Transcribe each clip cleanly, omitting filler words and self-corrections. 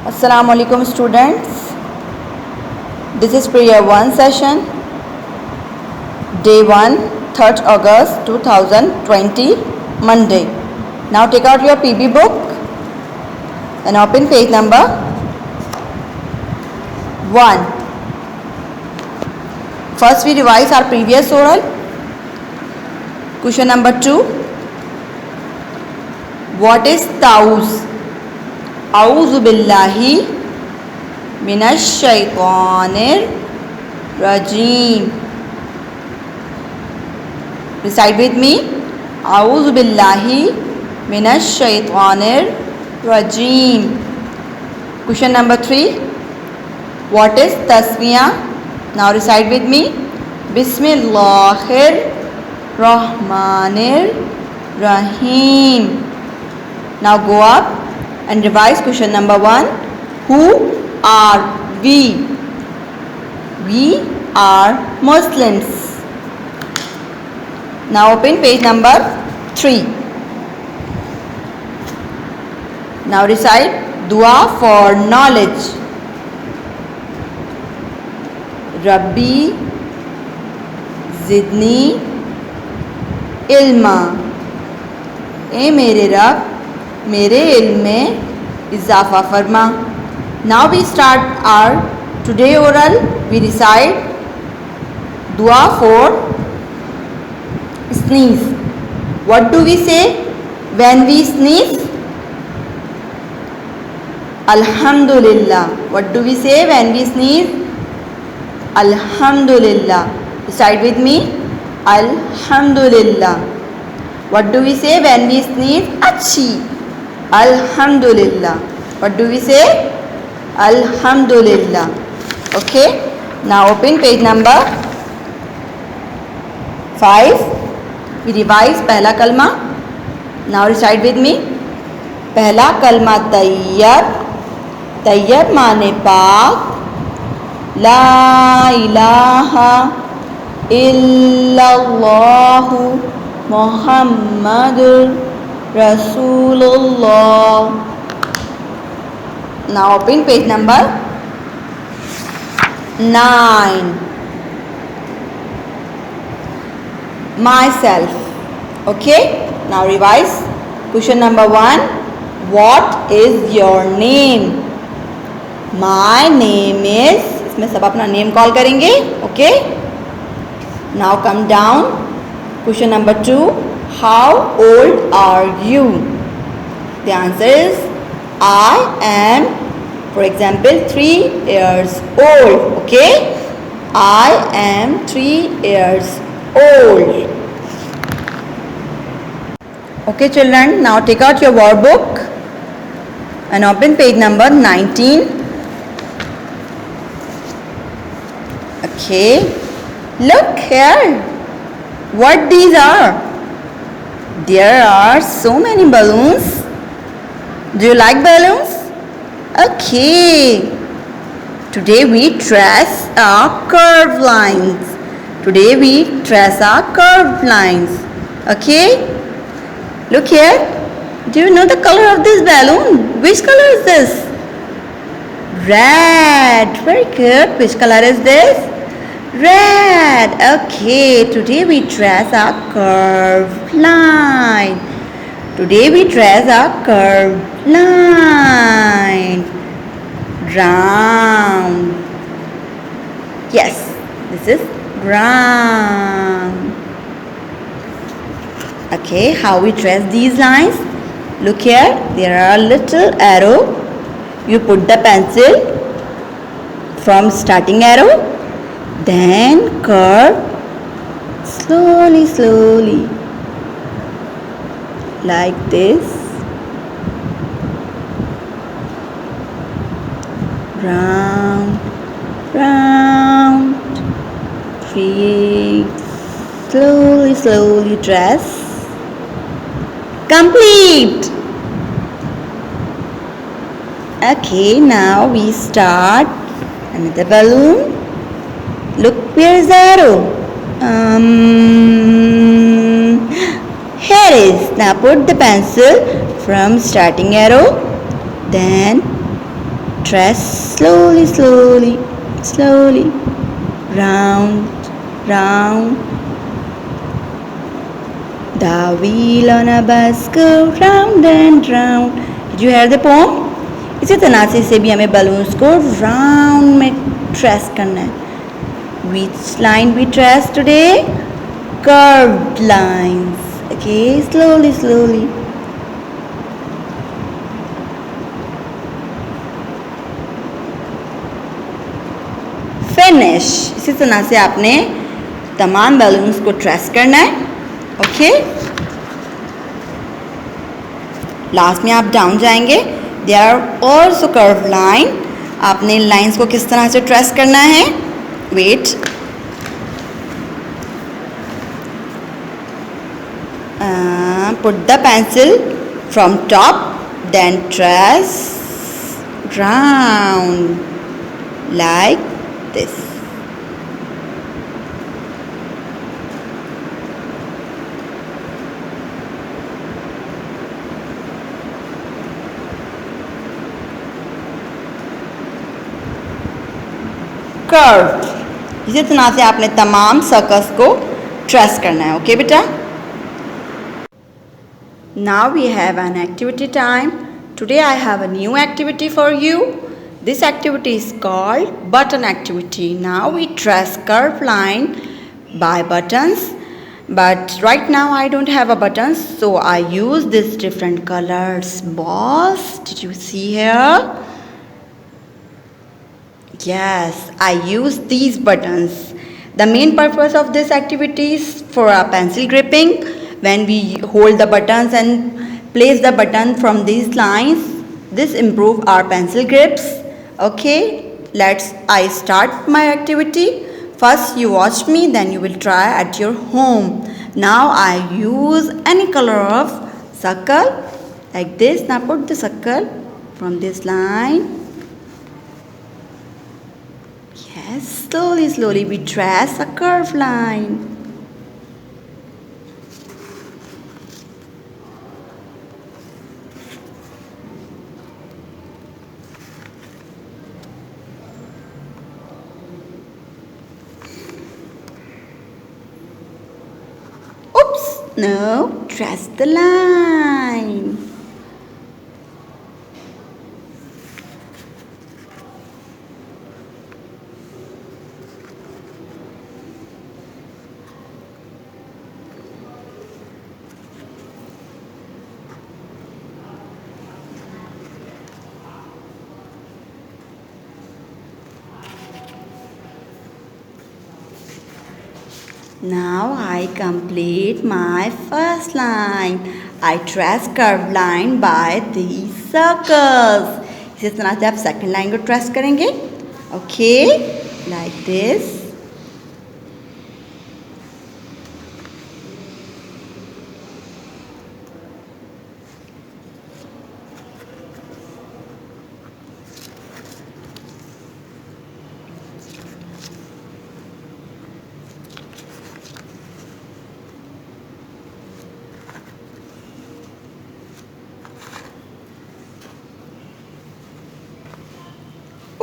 Assalamu alaikum students. This is prayer 1 session, day 1, 3rd August 2020, Monday. Now take out your PB book and open page number 1. First we revise our previous oral. Question number 2. What is tauz? A'udhu billahi minash shaitanir rajim. Recite with me. A'udhu billahi minash shaitanir rajim. Question number 3. What is tasmiyah? Now recite with me. Bismillahir Rahmanir Rahim. Now go up and revise question number 1. Who are we? We are Muslims. Now open page number 3. Now recite dua for knowledge. Rabbi zidni ilma. ए मेरे रब मेरे इल्म में इजाफा फरमा. Now we start our today oral. We recite dua for sneeze. What do we say when we sneeze? Alhamdulillah. What do we say when we sneeze? Alhamdulillah. Recite with me. Alhamdulillah. What do we say when we sneeze? Achhi. Alhamdulillah. What do we say? Alhamdulillah. Okay. Now open page number 5. We revise पहला कलमा. Now recite with me. पहला कलमा तैयब. तैयब माने पाक. ला इलाहा इल्लल्लाहु मुहम्मदुर रसूलुल्लाह. Now open page number 9. Myself. Okay. Now revise. Question number 1. What is your name? My name is. इसमें सब अपना नेम कॉल करेंगे. Okay. Now come down. Question number 2. How old are you? The answer is I am, for example, 3 years old. Okay. I am 3 years old. Okay children, now take out your word book and open page number 19. Okay. Look here. What these are? There are so many balloons. Do you like balloons? Okay. Today we trace our curved lines. Today we trace our curved lines. Okay. Look here. Do you know the color of this balloon? Which color is this? Red. Very good. Which color is this? Red. Okay. Today we trace our curved line. Today we trace our curved line. Round. Yes. This is round. Okay. How we trace these lines? Look here. There are little arrow. You put the pencil from starting arrow. Then curve slowly, slowly, like this. Round, round, create, slowly, slowly trace. Complete. Okay, now we start another balloon. Look, where is the arrow? Here is. Now put the pencil from starting arrow, then Trace slowly, slowly, slowly, round, round. The wheel on a bus go round and round. Did you hear the poem? इसी तरह से भी हमें balloons को round में trace करना है. Which line we trace today? Curved lines. Okay, slowly, slowly. Finish. इसी तरह से आपने तमाम balloons को trace करना है. ओके, लास्ट में आप डाउन जाएंगे. There are also curve line. आपने लाइंस को किस तरह से ट्रेस करना है? Wait, put the pencil from top, then trace round like this. Curve. इसी तरह से आपने तमाम सर्कल्स को ट्रेस करना है. ओके बेटा. Now we have an activity time. Today I have a new activity for you. This activity is called button activity. Now we trace curve line by buttons, but right now I don't have a button, so I use this different colors balls. Did you see here? Yes, I use these buttons. The main purpose of this activity is for our pencil gripping. When we hold the buttons and place the button from these lines, this improve our pencil grips. Okay, I start my activity. First you watch me, then you will try at your home. Now I use any color of circle like this. Now put the circle from this line. Yes, slowly, slowly we trace a curved line. Oops, no, trace the line. Now I complete my first line. I trace curved line by these circles. इसी तरह से आप second line को trace करेंगे. Okay, like this.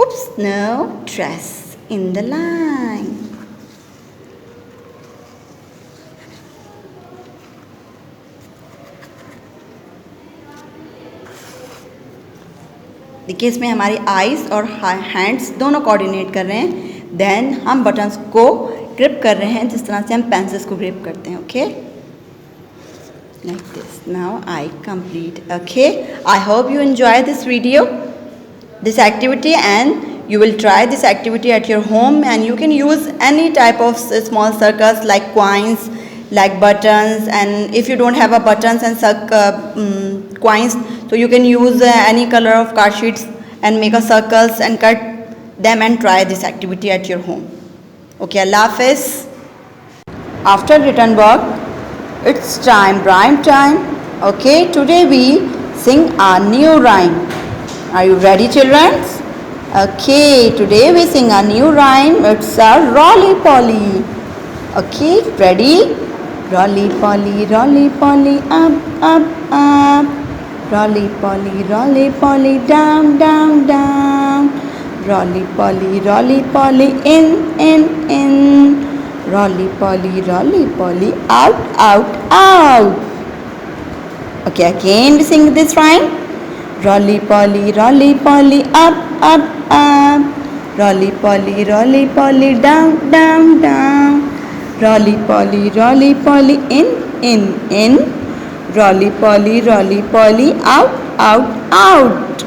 Oops, no, trace in the line. देखिए इसमें हमारी eyes और हैंड्स दोनों कोऑर्डिनेट कर रहे हैं. देन हम बटन्स को ग्रिप कर रहे हैं जिस तरह से हम पेंसिल्स को ग्रिप करते हैं. Okay, like this. Now I complete. Okay, I hope you enjoy this video, this activity, and you will try this activity at your home, and you can use any type of small circles like coins, like buttons, and if you don't have a buttons and coins, so you can use any color of card sheets and make a circles and cut them and try this activity at your home. Okay, Allah Hafiz. After written work, it's rhyme time. Okay, today we sing a new rhyme. Are you ready, children? Okay, today we sing a new rhyme. It's a Rolly Polly. Okay, ready? Rolly Polly, up, up. Rolly Polly, down, down, down. Rolly Polly, in. Rolly Polly, out. Okay, again we sing this rhyme. Rolly Polly, up. Rolly Polly, down. Rolly Polly, in. Rolly Polly, out.